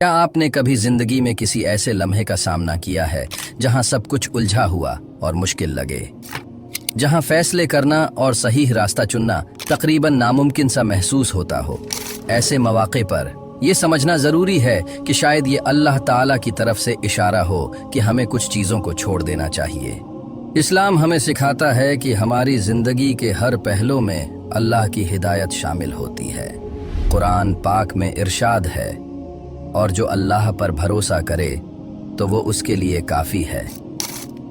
क्या आपने कभी जिंदगी में किसी ऐसे लम्हे का सामना किया है जहां सब कुछ उलझा हुआ और मुश्किल लगे, जहां फैसले करना और सही रास्ता चुनना तकरीबन नामुमकिन सा महसूस होता हो? ऐसे मौके पर यह समझना जरूरी है कि शायद ये अल्लाह ताला की तरफ से इशारा हो कि हमें कुछ चीजों को छोड़ देना चाहिए। इस्लाम हमें सिखाता है कि हमारी जिंदगी के हर पहलू में अल्लाह की हिदायत शामिल होती है। कुरान पाक में इरशाद है, और जो अल्लाह पर भरोसा करे तो वो उसके लिए काफ़ी है।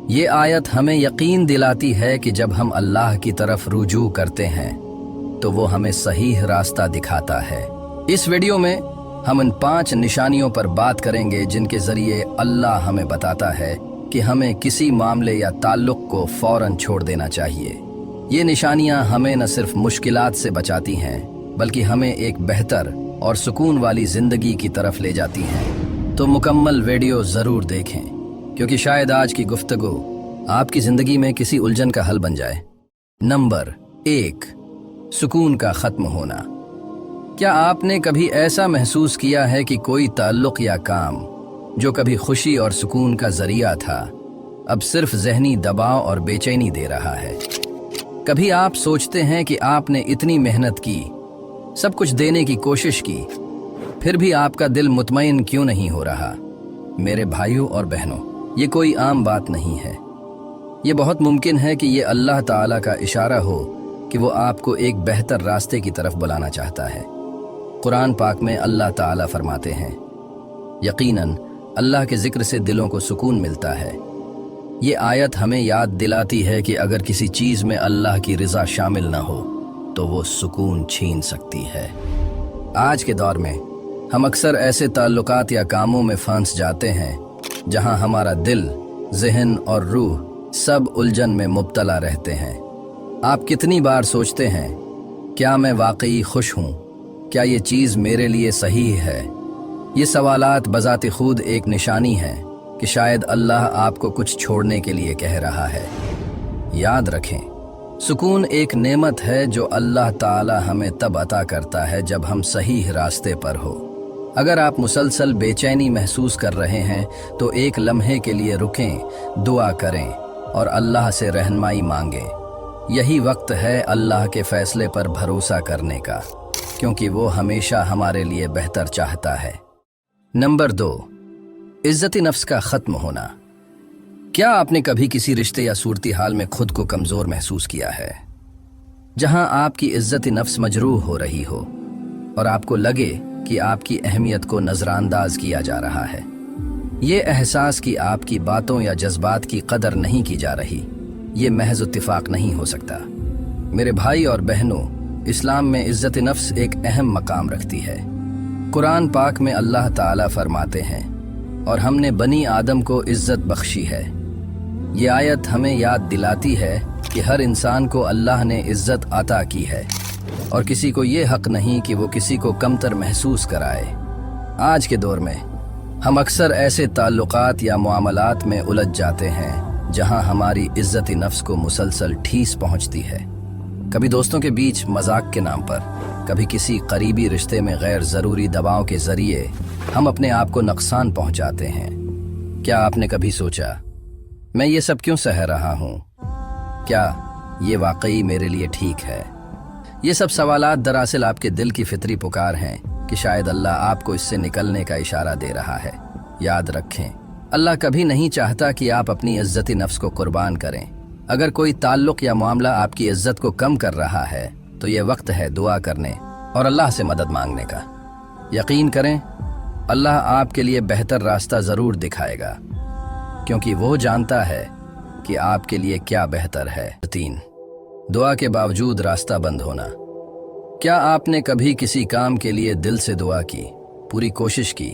ये आयत हमें यकीन दिलाती है कि जब हम अल्लाह की तरफ रुजू करते हैं तो वो हमें सही रास्ता दिखाता है। इस वीडियो में हम उन 5 निशानियों पर बात करेंगे जिनके ज़रिए अल्लाह हमें बताता है कि हमें किसी मामले या ताल्लुक़ को फ़ौरन छोड़ देना चाहिए। ये निशानियाँ हमें न सिर्फ मुश्किलात से बचाती हैं बल्कि हमें एक बेहतर और सुकून वाली ज़िंदगी की तरफ ले जाती हैं। तो मुकम्मल वीडियो ज़रूर देखें, क्योंकि शायद आज की गुफ्तगू आपकी ज़िंदगी में किसी उलझन का हल बन जाए। नंबर 1, सुकून का ख़त्म होना। क्या आपने कभी ऐसा महसूस किया है कि कोई ताल्लुक़ या काम जो कभी खुशी और सुकून का ज़रिया था अब सिर्फ ज़हनी दबाव और बेचैनी दे रहा है? कभी आप सोचते हैं कि आपने इतनी मेहनत की, सब कुछ देने की कोशिश की, फिर भी आपका दिल मुतमईन क्यों नहीं हो रहा? मेरे भाइयों और बहनों, ये कोई आम बात नहीं है। ये बहुत मुमकिन है कि ये अल्लाह ताला का इशारा हो कि वो आपको एक बेहतर रास्ते की तरफ बुलाना चाहता है। कुरान पाक में अल्लाह ताला फरमाते हैं, यकीनन अल्लाह के जिक्र से दिलों को सुकून मिलता है। ये आयत हमें याद दिलाती है कि अगर किसी चीज़ में अल्लाह की रज़ा शामिल न हो तो वो सुकून छीन सकती है। आज के दौर में हम अक्सर ऐसे ताल्लुकात या कामों में फंस जाते हैं जहां हमारा दिल, ज़हन और रूह सब उलझन में मुब्तला रहते हैं। आप कितनी बार सोचते हैं, क्या मैं वाकई खुश हूं? क्या ये चीज़ मेरे लिए सही है? ये सवालात बज़ात खुद एक निशानी है कि शायद अल्लाह आपको कुछ छोड़ने के लिए कह रहा है। याद रखें, सुकून एक नेमत है जो अल्लाह ताला हमें तब अता करता है जब हम सही रास्ते पर हो। अगर आप मुसलसल बेचैनी महसूस कर रहे हैं तो एक लम्हे के लिए रुकें, दुआ करें और अल्लाह से रहनुमाई मांगें। यही वक्त है अल्लाह के फैसले पर भरोसा करने का, क्योंकि वो हमेशा हमारे लिए बेहतर चाहता है। नंबर 2, इज्जत-ए नफ्स का ख़त्म होना। क्या आपने कभी किसी रिश्ते या सूरती हाल में खुद को कमज़ोर महसूस किया है, जहां आपकी इज्जत नफ्स मजरूह हो रही हो और आपको लगे कि आपकी अहमियत को नज़रानंदाज किया जा रहा है? ये एहसास कि आपकी बातों या जज्बात की कदर नहीं की जा रही, ये महज इत्तिफाक नहीं हो सकता। मेरे भाई और बहनों, इस्लाम में इज्जत नफ्स एक अहम मकाम रखती है। कुरान पाक में अल्लाह ताला फरमाते हैं, और हमने बनी आदम को इज्जत बख्शी है। ये आयत हमें याद दिलाती है कि हर इंसान को अल्लाह ने इज्जत अता की है और किसी को ये हक नहीं कि वो किसी को कमतर महसूस कराए। आज के दौर में हम अक्सर ऐसे ताल्लुकात या मामलात में उलझ जाते हैं जहां हमारी इज्जत नफ्स को मुसलसल ठेस पहुंचती है। कभी दोस्तों के बीच मजाक के नाम पर, कभी किसी करीबी रिश्ते में गैर ज़रूरी दबाव के ज़रिए हम अपने आप को नुकसान पहुंचाते हैं। क्या आपने कभी सोचा, मैं ये सब क्यों सह रहा हूँ? क्या ये वाकई मेरे लिए ठीक है? ये सब सवालात दरअसल आपके दिल की फितरी पुकार हैं कि शायद अल्लाह आपको इससे निकलने का इशारा दे रहा है। याद रखें, अल्लाह कभी नहीं चाहता कि आप अपनी इज्जत नफ्स को कुर्बान करें। अगर कोई ताल्लुक़ या मामला आपकी इज्जत को कम कर रहा है तो ये वक्त है दुआ करने और अल्लाह से मदद मांगने का। यकीन करें, अल्लाह आपके लिए बेहतर रास्ता ज़रूर दिखाएगा, क्योंकि वो जानता है कि आपके लिए क्या बेहतर है। 3, दुआ के बावजूद रास्ता बंद होना। क्या आपने कभी किसी काम के लिए दिल से दुआ की, पूरी कोशिश की,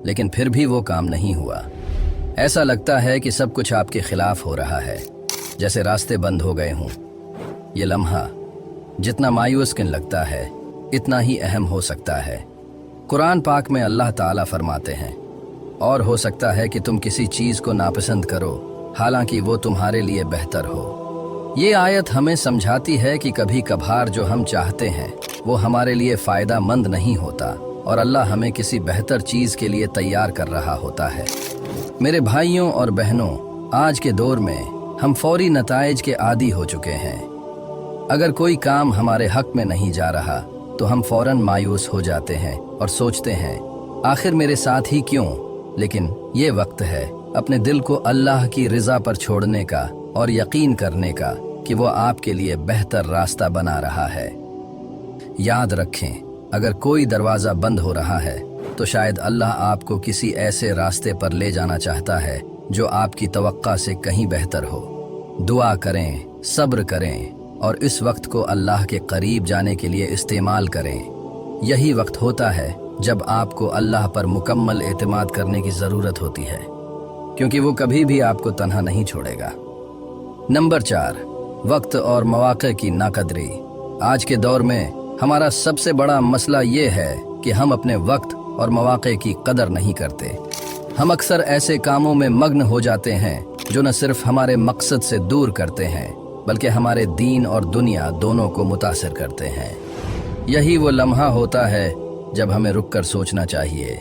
लेकिन फिर भी वो काम नहीं हुआ? ऐसा लगता है कि सब कुछ आपके खिलाफ हो रहा है, जैसे रास्ते बंद हो गए हों। ये लम्हा जितना मायूसकिन लगता है, इतना ही अहम हो सकता है। कुरान पाक में अल्लाह ताला फरमाते हैं, और हो सकता है कि तुम किसी चीज़ को नापसंद करो, हालांकि वो तुम्हारे लिए बेहतर हो। ये आयत हमें समझाती है कि कभी कभार जो हम चाहते हैं वो हमारे लिए फ़ायदा मंद नहीं होता, और अल्लाह हमें किसी बेहतर चीज़ के लिए तैयार कर रहा होता है। मेरे भाइयों और बहनों, आज के दौर में हम फौरी नताइज के आदी हो चुके हैं। अगर कोई काम हमारे हक में नहीं जा रहा तो हम फौरन मायूस हो जाते हैं और सोचते हैं आखिर मेरे साथ ही क्यों। लेकिन ये वक्त है अपने दिल को अल्लाह की रज़ा पर छोड़ने का और यकीन करने का कि वो आपके लिए बेहतर रास्ता बना रहा है। याद रखें, अगर कोई दरवाज़ा बंद हो रहा है तो शायद अल्लाह आपको किसी ऐसे रास्ते पर ले जाना चाहता है जो आपकी तवक्का से कहीं बेहतर हो। दुआ करें, सब्र करें और इस वक्त को अल्लाह के करीब जाने के लिए इस्तेमाल करें। यही वक्त होता है जब आपको अल्लाह पर मुकम्मल एतमाद करने की ज़रूरत होती है, क्योंकि वो कभी भी आपको तन्हा नहीं छोड़ेगा। नंबर 4, वक्त और मौक़े की नाकदरी। आज के दौर में हमारा सबसे बड़ा मसला ये है कि हम अपने वक्त और मौक़े की कदर नहीं करते। हम अक्सर ऐसे कामों में मग्न हो जाते हैं जो न सिर्फ हमारे मकसद से दूर करते हैं बल्कि हमारे दीन और दुनिया दोनों को मुतासिर करते हैं। यही वो लम्हा होता है जब हमें रुककर सोचना चाहिए,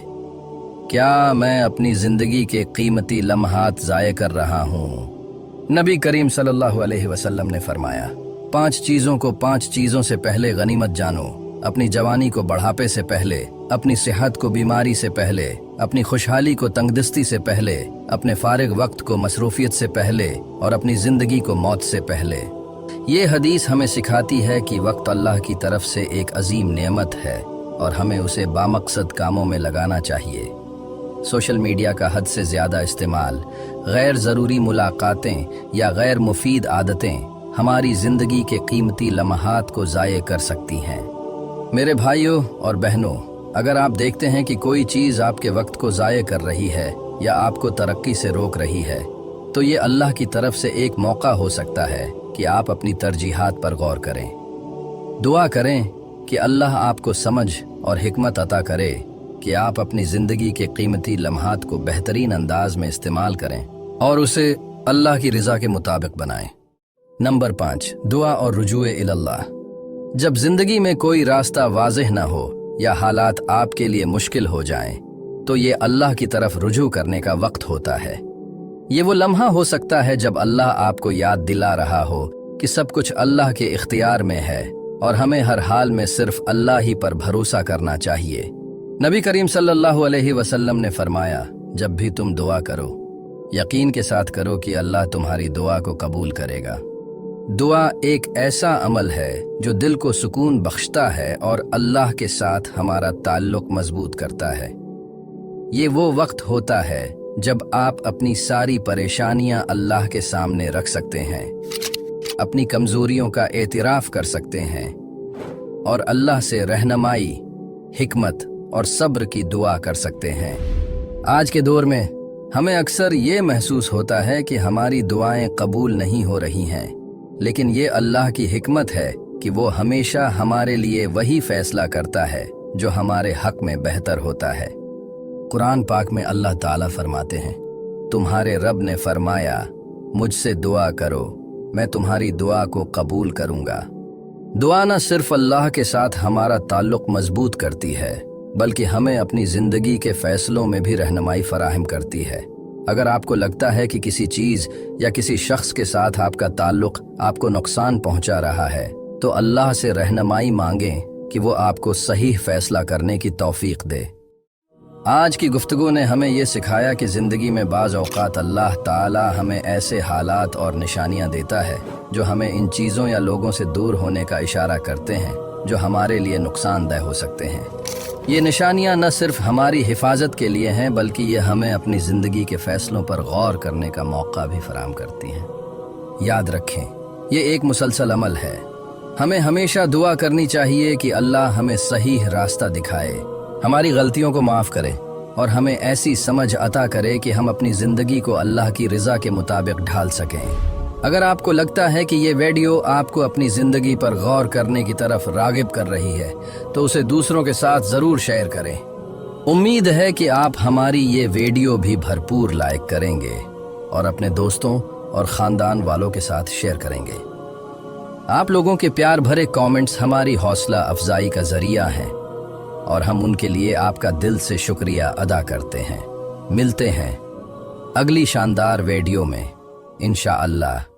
क्या मैं अपनी ज़िंदगी के कीमती लम्हात ज़ाये कर रहा हूँ? नबी करीम सल्लल्लाहु अलैहि वसल्लम ने फरमाया, 5 चीज़ों को 5 चीज़ों से पहले गनीमत जानो। अपनी जवानी को बढ़ापे से पहले, अपनी सेहत को बीमारी से पहले, अपनी खुशहाली को तंगदस्ती से पहले, अपने फारिग वक्त को मसरूफियत से पहले और अपनी ज़िंदगी को मौत से पहले। ये हदीस हमें सिखाती है कि वक्त अल्लाह की तरफ से एक अजीम नेमत है और हमें उसे बामकसद कामों में लगाना चाहिए। सोशल मीडिया का हद से ज़्यादा इस्तेमाल, गैर ज़रूरी मुलाकातें या गैर मुफीद आदतें हमारी ज़िंदगी के कीमती लम्हात को ज़ाये कर सकती हैं। मेरे भाइयों और बहनों, अगर आप देखते हैं कि कोई चीज़ आपके वक्त को ज़ाये कर रही है या आपको तरक्की से रोक रही है, तो ये अल्लाह की तरफ से एक मौका हो सकता है कि आप अपनी तरजीहात पर गौर करें। दुआ करें कि अल्लाह आपको समझ और हिकमत अता करे कि आप अपनी ज़िंदगी के कीमती लम्हात को बेहतरीन अंदाज में इस्तेमाल करें और उसे अल्लाह की रज़ा के मुताबिक बनाएं। नंबर 5, दुआ और रुजूए इल्लाह। जब ज़िंदगी में कोई रास्ता वाज़ेह न हो या हालात आपके लिए मुश्किल हो जाएं, तो ये अल्लाह की तरफ रुजू करने का वक्त होता है। ये वो लम्हा हो सकता है जब अल्लाह आपको याद दिला रहा हो कि सब कुछ अल्लाह के इख्तियार में है और हमें हर हाल में सिर्फ अल्लाह ही पर भरोसा करना चाहिए। नबी करीम सल्लल्लाहु अलैहि वसल्लम ने फरमाया, जब भी तुम दुआ करो, यकीन के साथ करो कि अल्लाह तुम्हारी दुआ को कबूल करेगा। दुआ एक ऐसा अमल है जो दिल को सुकून बख्शता है और अल्लाह के साथ हमारा ताल्लुक मजबूत करता है। ये वो वक्त होता है जब आप अपनी सारी परेशानियां अल्लाह के सामने रख सकते हैं, अपनी कमजोरियों का एतराफ़ कर सकते हैं और अल्लाह से रहनुमाई, हिकमत और सब्र की दुआ कर सकते हैं। आज के दौर में हमें अक्सर ये महसूस होता है कि हमारी दुआएं कबूल नहीं हो रही हैं, लेकिन ये अल्लाह की हिकमत है कि वो हमेशा हमारे लिए वही फैसला करता है जो हमारे हक में बेहतर होता है। कुरान पाक में अल्लाह ताला फरमाते हैं, तुम्हारे रब ने फरमाया, मुझसे दुआ करो, मैं तुम्हारी दुआ को कबूल करूंगा। दुआ न सिर्फ अल्लाह के साथ हमारा ताल्लुक मजबूत करती है, बल्कि हमें अपनी ज़िंदगी के फैसलों में भी रहनुमाई फराहम करती है। अगर आपको लगता है कि किसी चीज़ या किसी शख्स के साथ आपका ताल्लुक आपको नुकसान पहुंचा रहा है, तो अल्लाह से रहनुमाई मांगें कि वो आपको सही फैसला करने की तौफीक दे। आज की गुफ्तगू ने हमें ये सिखाया कि ज़िंदगी में बाज़ औक़ात अल्लाह ताला हमें ऐसे हालात और निशानियाँ देता है जो हमें इन चीज़ों या लोगों से दूर होने का इशारा करते हैं जो हमारे लिए नुकसानदेह हो सकते हैं। ये निशानियाँ न सिर्फ हमारी हिफाजत के लिए हैं, बल्कि ये हमें अपनी ज़िंदगी के फ़ैसलों पर गौर करने का मौका भी फराहम करती हैं। याद रखें, ये एक मुसलसल अमल है। हमें हमेशा दुआ करनी चाहिए कि अल्लाह हमें सही रास्ता दिखाए, हमारी गलतियों को माफ़ करे और हमें ऐसी समझ अता करे कि हम अपनी ज़िंदगी को अल्लाह की रज़ा के मुताबिक ढाल सकें। अगर आपको लगता है कि ये वीडियो आपको अपनी ज़िंदगी पर गौर करने की तरफ राग़िब कर रही है, तो उसे दूसरों के साथ ज़रूर शेयर करें। उम्मीद है कि आप हमारी ये वीडियो भी भरपूर लाइक करेंगे और अपने दोस्तों और ख़ानदान वालों के साथ शेयर करेंगे। आप लोगों के प्यार भरे कमेंट्स हमारी हौसला अफजाई का ज़रिया हैं اور ہم ان کے لیے آپ کا دل سے شکریہ ادا کرتے ہیں۔ ملتے ہیں اگلی شاندار ویڈیو میں انشاءاللہ۔